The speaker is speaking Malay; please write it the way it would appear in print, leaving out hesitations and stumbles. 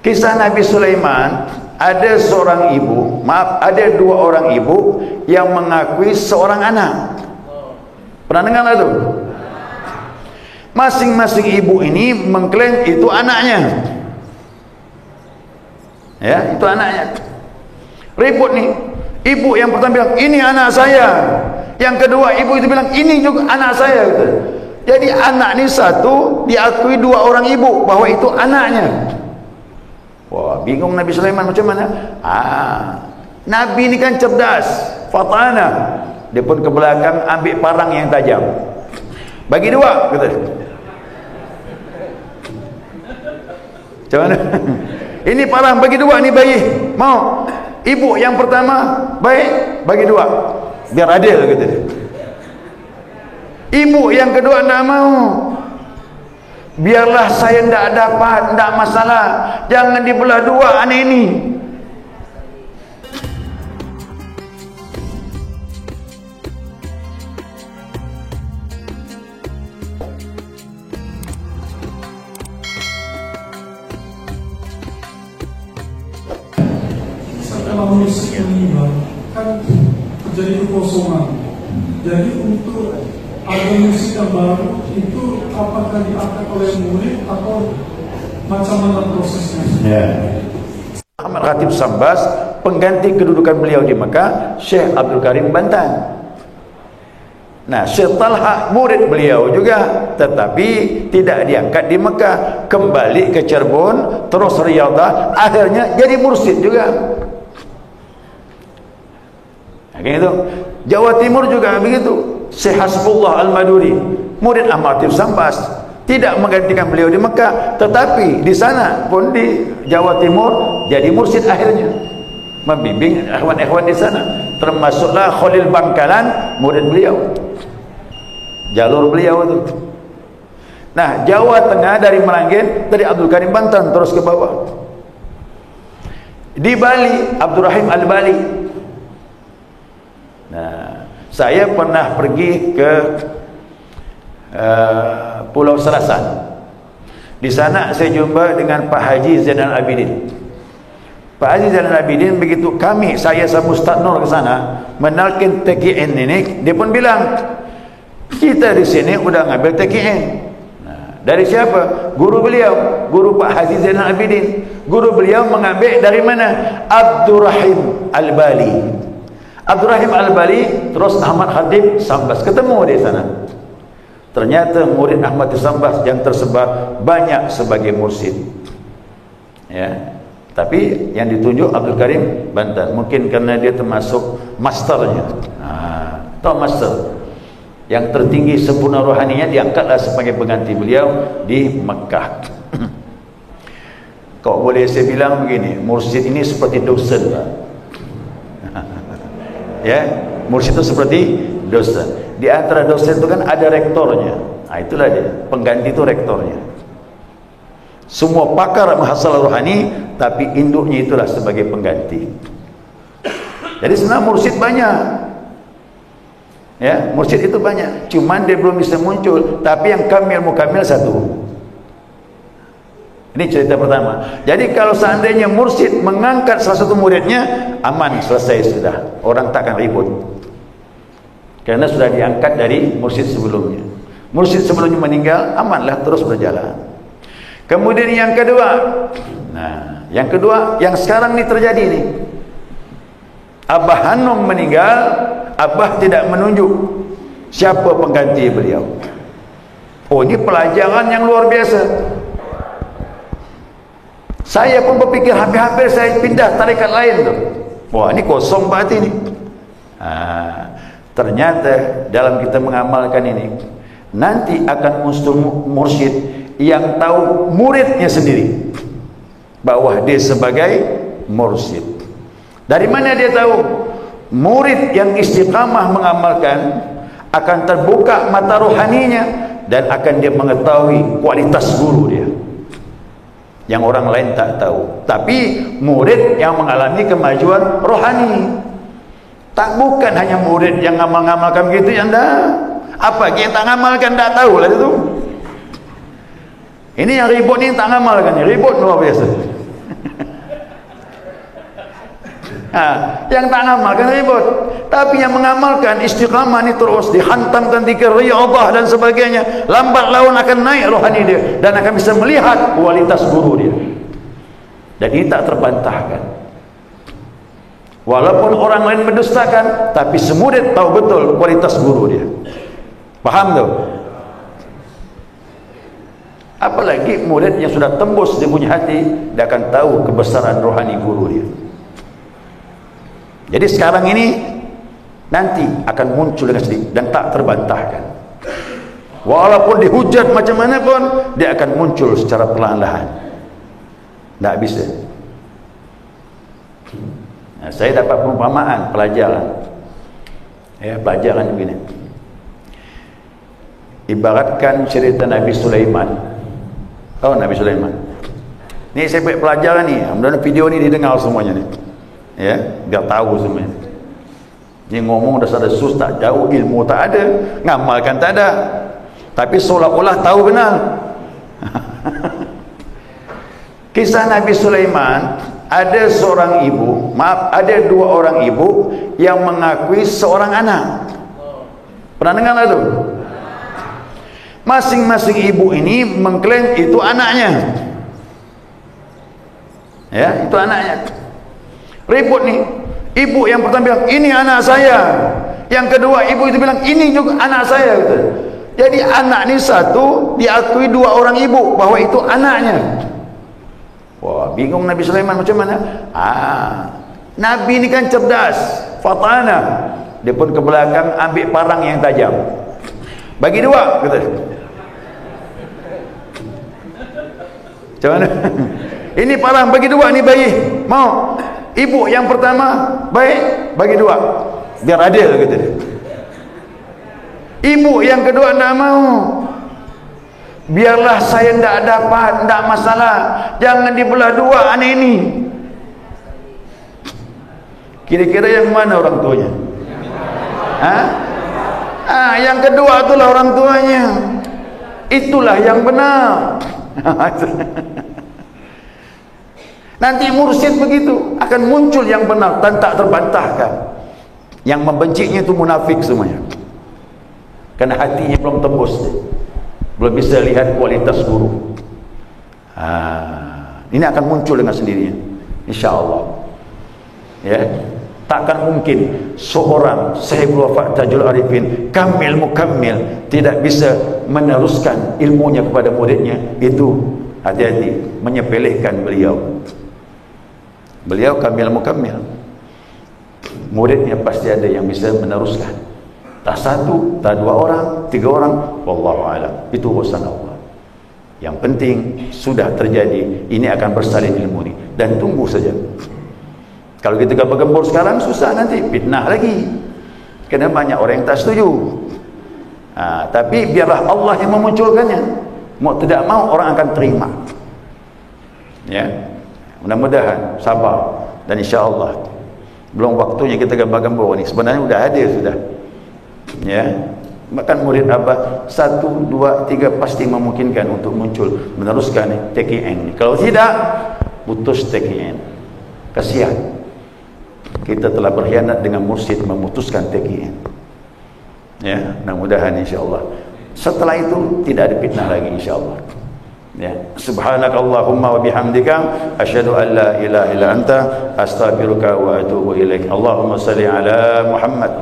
Kisah Nabi Sulaiman, ada seorang ibu, ada dua orang ibu yang mengakui seorang anak. Pernah dengar lah tu? Masing-masing ibu ini mengklaim itu anaknya. Ya, itu anaknya. Ribut nih. Ibu yang pertama bilang, ini anak saya. Yang kedua, ibu itu bilang, ini juga anak saya. Jadi anak ni satu diakui dua orang ibu bahwa itu anaknya. Wah, bingung Nabi Sulaiman macam mana? Nabi ni kan cerdas, fatana. Dia pun ke belakang ambil parang yang tajam. Bagi dua, kata dia. Macam mana? Ini parang bagi dua, ni bayi. Mau? Ibu yang pertama baik, bagi dua. Biar adil, kata dia. Ibu yang kedua tak mau. Biarlah saya tidak dapat, tidak masalah. Jangan dibelah dua anak ini. Setelah manusia meninggal, kan terjadi kekosongan. Jadi untuk ada musik yang baru itu apakah diangkat oleh murid atau macam mana prosesnya? Ya. Ahmad Khatib Sambas, pengganti kedudukan beliau di Mekah, Syekh Abdul Karim Bantan. Nah, Syekh Talha murid beliau juga, tetapi tidak diangkat di Mekah, kembali ke Cirebon, terus Riyadhah, akhirnya jadi mursyid juga. Nah, gitu. Jawa Timur juga begitu. Syekh Hasbullah Al-Maduri, murid Ahmad Khatib Sambas, tidak menggantikan beliau di Mekah, tetapi di sana pun di Jawa Timur jadi mursyid akhirnya, membimbing ikhwan-ikhwan di sana, termasuklah Khalil Bangkalan, murid beliau, jalur beliau itu. Nah, Jawa Tengah dari Meranggen, dari Abdul Karim Bantan terus ke bawah. Di Bali, Abdurrahim Al-Bali. Nah, saya pernah pergi ke Pulau Serasan. Di sana saya jumpa dengan Pak Haji Zainal Abidin. Pak Haji Zainal Abidin, begitu saya sama Ustaz Nur ke sana menalkin TKN ini, dia pun bilang, kita di sini udah ngambil TKN. Nah, dari siapa? Guru beliau, guru Pak Haji Zainal Abidin. Guru beliau mengambil dari mana? Abdurrahim Al-Bali. Abdurrahim Al-Bali terus Ahmad Khatib Sambas ketemu di sana. Ternyata murid Ahmad Khatib Sambas yang tersebar banyak sebagai mursyid. Ya. Tapi yang ditunjuk Abdul Karim Bantan, mungkin karena dia termasuk masternya. Tahu master yang tertinggi sempurna rohaninya, diangkatlah sebagai pengganti beliau di Mekah. Kau boleh saya bilang begini, mursyid ini seperti dosen, Pak. Ya, mursyid itu seperti dosen. Di antara dosen itu kan ada rektornya. Nah, itulah dia, pengganti itu rektornya. Semua pakar masalah rohani, tapi induknya itulah sebagai pengganti. Jadi sebenarnya mursyid banyak. Ya, mursyid itu banyak. Cuman dia belum bisa muncul. Tapi yang kamil mukamil satu. Ini cerita pertama. Jadi kalau seandainya mursyid mengangkat salah satu muridnya, aman, selesai sudah. Orang takkan ribut. Karena sudah diangkat dari mursyid sebelumnya. Mursyid sebelumnya meninggal, amanlah, terus berjalan. Kemudian yang kedua. Nah, yang kedua yang sekarang ini terjadi nih. Abah Hanum meninggal, Abah tidak menunjuk siapa pengganti beliau. Oh, ini pelajaran yang luar biasa. Saya pun berpikir hampir-hampir saya pindah tarikat lain tuh. Wah, ini kosong berarti ini. Ternyata dalam kita mengamalkan ini, nanti akan muncul mursyid yang tahu muridnya sendiri bahwa dia sebagai mursyid. Dari mana dia tahu? Murid yang istiqamah mengamalkan akan terbuka mata rohaninya dan akan dia mengetahui kualitas guru dia yang orang lain tak tahu. Tapi murid yang mengalami kemajuan rohani, tak bukan hanya murid yang ngamal-ngamalkan begitu yang dah. Apa kita ngamalkan tak tahu lah itu. Ini yang ribut ni tak ngamalkan, ribut luar biasa. Yang tak ngamalkan ribut, tapi yang mengamalkan istiqamah ni terus dihantamkan zikir riyadhah dan sebagainya, lambat laun akan naik rohani dia dan akan bisa melihat kualitas guru dia, dan ini tak terbantahkan. Walaupun orang lain mendustakan, tapi semurid tahu betul kualitas guru dia. Faham tu? Apalagi murid yang sudah tembus dia punya hati, dia akan tahu kebesaran rohani guru dia. Jadi sekarang ini nanti akan muncul dengan sedih dan tak terbantahkan. Walaupun dihujat macam mana pun, dia akan muncul secara perlahan-lahan. Tak bisa. Nah, saya dapat perumpamaan pelajaran. Pelajaran begini. Ibaratkan cerita Nabi Sulaiman. Tahu Nabi Sulaiman? Ni saya buat pelajaran ni. Mudah-mudahan video ni didengar semuanya ni. Biar tahu semuanya. Ni ngomong dasar-dasar tak jauh, ilmu tak ada, ngamalkan tak ada, tapi seolah-olah tahu benar. Kisah Nabi Sulaiman, ada seorang ibu, ada dua orang ibu yang mengakui seorang anak. Pernah dengar lah tu? Masing-masing ibu ini mengklaim itu anaknya. Itu anaknya. Ribut ni. Ibu yang pertama bilang, ini anak saya. Yang kedua, ibu itu bilang, ini juga anak saya. Jadi anak ni satu, diakui dua orang ibu bahawa itu anaknya. Wah, bingung Nabi Sulaiman macam mana? Nabi ni kan cerdas, fatana. Dia pun ke belakang ambil parang yang tajam. Bagi dua, kata dia. Macam mana? Ini parang bagi dua, ni bayi. Mau? Ibu yang pertama, baik, bagi dua. Biar adil, kata dia. Ibu yang kedua tak mau. Biarlah saya tak dapat, tak masalah. Jangan dibelah dua anak ini. Kira-kira yang mana orang tuanya? Yang kedua itulah orang tuanya. Itulah yang benar. Nanti mursyid begitu, akan muncul yang benar dan tak terbantahkan. Yang membencinya itu munafik semuanya, karena hatinya belum tembus, belum bisa lihat kualitas guru. Ini akan muncul dengan sendirinya, insyaAllah. Takkan mungkin seorang Sahibul Wafat Tajul Arifin kamil mukammil tidak bisa meneruskan ilmunya kepada muridnya. Itu hati-hati, menyepelehkan beliau. Beliau kamil mukammil, muridnya pasti ada yang bisa meneruskan. Tak satu, tak dua orang, tiga orang, wallahu a'lam. Itu urusan Allah. Yang penting sudah terjadi, ini akan bersalin ilmu ini, dan tunggu saja. Kalau kita gembor sekarang susah, nanti fitnah lagi, kerana banyak orang yang tak setuju. Tapi biarlah Allah yang memunculkannya. Mau tidak mau orang akan terima. Mudah-mudahan sabar, dan insya-Allah belum waktunya kita gambar-gambor ni. Sebenarnya sudah ada sudah. Bahkan murid Abah 1, 2, 3 pasti memungkinkan untuk muncul meneruskan TKN ni. Kalau tidak, putus TKN. Kasihan. Kita telah berkhianat dengan mursyid memutuskan TKN. Mudah-mudahan insya-Allah. Setelah itu tidak ada fitnah lagi insya-Allah. Subhanakallahumma wa bihamdika asyhadu an la ilaha illa anta astaghfiruka wa atubu ilaik. Allahumma salli ala Muhammad